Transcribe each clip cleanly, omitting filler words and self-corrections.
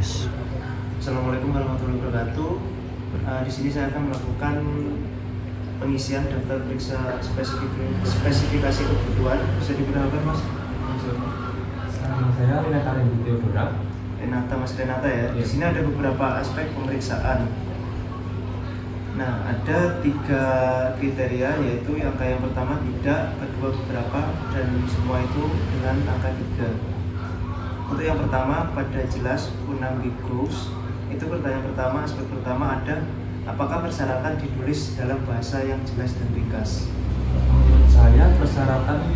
Yes. Assalamualaikum warahmatullahi wabarakatuh. Di sini saya akan melakukan pengisian daftar periksa spesifikasi kebutuhan. Bisa diperkenalkan Mas? Nama saya Renata Rendy Theodora. Mas Renata ya. Di sini ada beberapa aspek pemeriksaan. Nah, ada 3 kriteria, yaitu angka yang pertama tidak, kedua beberapa, dan semua itu dengan angka 3. Untuk yang pertama, pada jelas unambiguous, itu pertanyaan pertama, aspek pertama ada apakah persyaratan ditulis dalam bahasa yang jelas dan ringkas. Menurut saya persyaratan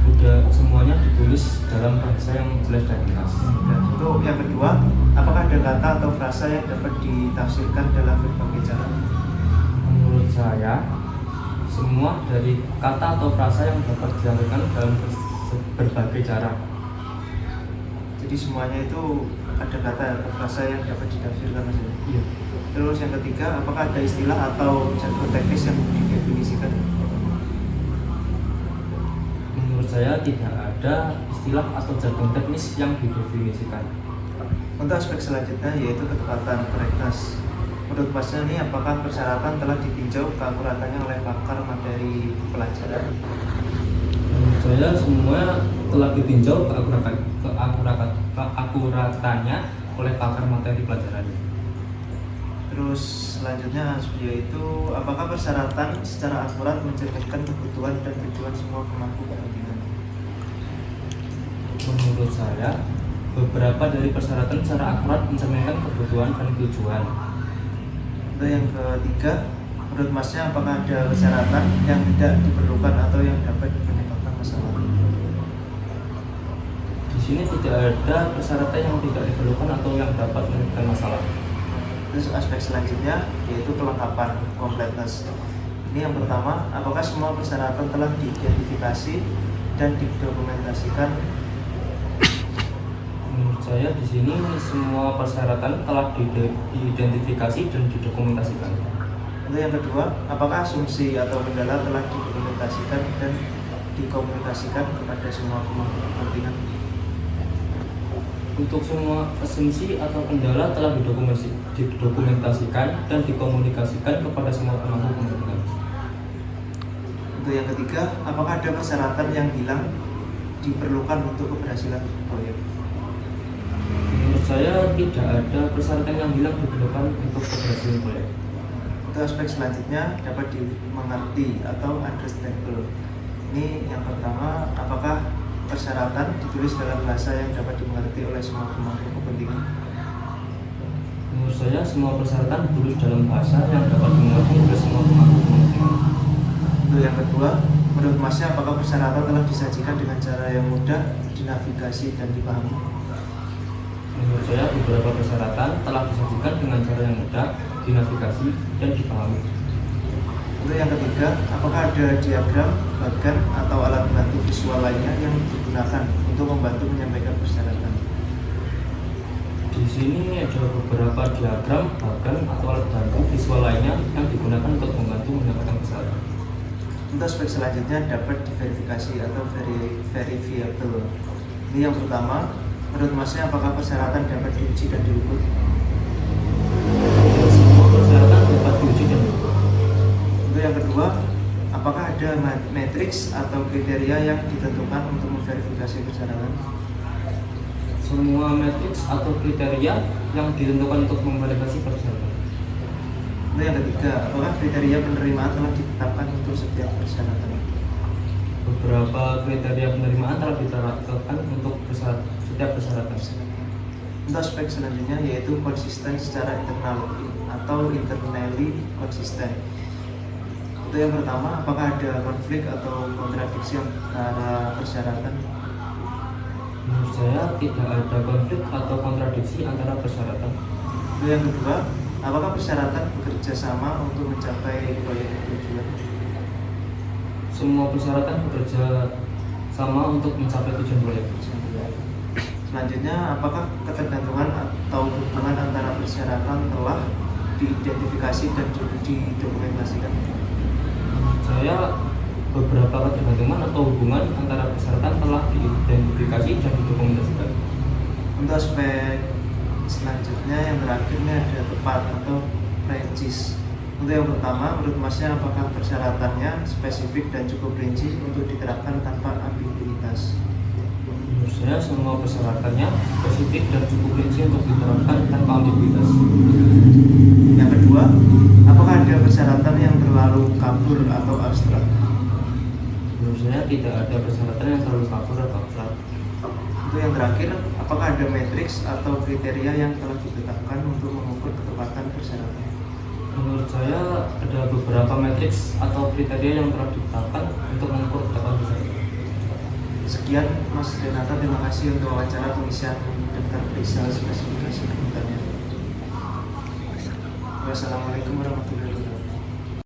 sudah semuanya ditulis dalam bahasa yang jelas dan ringkas. Dan untuk yang kedua, apakah ada kata atau frasa yang dapat ditafsirkan dalam berbagai cara. Menurut saya semua dari kata atau frasa yang dapat disampaikan dalam berbagai cara. Jadi semuanya itu ada kata atau frasa yang dapat ditafsirkan Mas. Iya. Terus yang ketiga, apakah ada istilah atau jargon teknis yang didefinisikan? Menurut saya tidak ada istilah atau jargon teknis yang didefinisikan. Untuk aspek selanjutnya yaitu ketepatan, correctness. Menurut Masnya ini apakah persyaratan telah ditinjau keakuratannya oleh pakar materi pelajaran? Menurut saya semua telah ditinjau keakuratannya oleh pakar materi pelajaran. Terus selanjutnya yaitu apakah persyaratan secara akurat mencerminkan kebutuhan dan tujuan semua pemangku kepentingan? Menurut saya beberapa dari persyaratan secara akurat mencerminkan kebutuhan dan tujuan. Untuk yang ketiga, menurut Masnya apakah ada persyaratan yang tidak diperlukan atau yang dapat menyebabkan masalah? Di sini tidak ada persyaratan yang tidak diperlukan atau yang dapat menyebabkan masalah. Terus aspek selanjutnya yaitu kelengkapan, completeness. Ini yang pertama, apakah semua persyaratan telah diidentifikasi dan didokumentasikan? Menurut saya di sini semua persyaratan telah diidentifikasi dan didokumentasikan. Untuk yang kedua, apakah asumsi atau kendala telah didokumentasikan dan dikomunikasikan kepada semua pemangku kepentingan? Untuk semua asumsi atau kendala telah didokumentasikan dan dikomunikasikan kepada semua pemangku kepentingan. Untuk yang ketiga, apakah ada persyaratan yang hilang diperlukan untuk keberhasilan proyek? Menurut saya tidak ada persyaratan yang hilang diperlukan untuk keberhasilan proyek. Untuk aspek selanjutnya dapat dimengerti atau understandable. Ini yang pertama, apakah persyaratan ditulis dalam bahasa yang dapat dimengerti oleh semua pemangku kepentingan? Menurut saya semua persyaratan ditulis dalam bahasa yang dapat dimengerti oleh semua pemangku kepentingan. Untuk yang kedua, menurut Masnya apakah persyaratan telah disajikan dengan cara yang mudah dinavigasi dan dipahami? Menurut saya beberapa persyaratan telah disajikan dengan cara yang mudah dinavigasi dan dipahami. Untuk yang ketiga, apakah ada diagram, bagan, atau alat bantu visual lainnya yang digunakan untuk membantu menyampaikan persyaratan? Di sini ada beberapa diagram, bagan, atau alat bantu visual lainnya yang digunakan untuk membantu menyampaikan persyaratan. Untuk aspek selanjutnya dapat diverifikasi atau verifiable. Ini yang pertama, menurut Masnya apakah persyaratan dapat diuji dan diukur? Semua persyaratan dapat diuji dan diukur. Untuk yang kedua, apakah ada matriks atau kriteria yang ditentukan untuk memverifikasi persyaratan? Semua matriks atau kriteria yang ditentukan untuk memverifikasi persyaratan. Untuk yang ketiga, apakah kriteria penerimaan telah ditetapkan untuk setiap persyaratan? Beberapa kriteria penerimaan telah ditetapkan untuk setiap persyaratan. Untuk aspek selanjutnya yaitu konsisten secara internal atau internally konsisten. Untuk yang pertama, apakah ada konflik atau kontradiksi antara persyaratan? Menurut saya tidak ada konflik atau kontradiksi antara persyaratan. Untuk yang kedua, apakah persyaratan bekerja sama untuk mencapai proyek tujuan? Semua persyaratan bekerja sama untuk mencapai tujuan proyek. Selanjutnya, apakah ketergantungan atau hubungan antara persyaratan telah diidentifikasi dan didokumentasikan? Saya beberapa ketergantungan atau hubungan antara persyaratan telah diidentifikasi dan didokumentasikan. Untuk aspek selanjutnya terakhir ini ada tepat atau precis. Untuk yang pertama, menurut Masnya apakah persyaratannya spesifik dan cukup rinci untuk diterapkan tanpa ambiguitas? Menurut saya semua persyaratannya spesifik dan cukup rinci untuk diterapkan tanpa ambiguitas. Yang kedua, apakah ada persyaratan yang terlalu kabur atau abstrak? Menurut saya tidak ada persyaratan yang terlalu kabur atau abstrak. Untuk yang terakhir, apakah ada matriks atau kriteria yang telah ditetapkan untuk mengukur ketepatan persyaratan? Menurut saya ada beberapa matriks atau kriteria yang telah ditetapkan untuk mengukur ketepatan persyaratan. Sekian Mas Renata, terima kasih untuk wawancara pengisian daftar periksa spesifikasi kebutuhannya. Wassalamualaikum warahmatullahi wabarakatuh.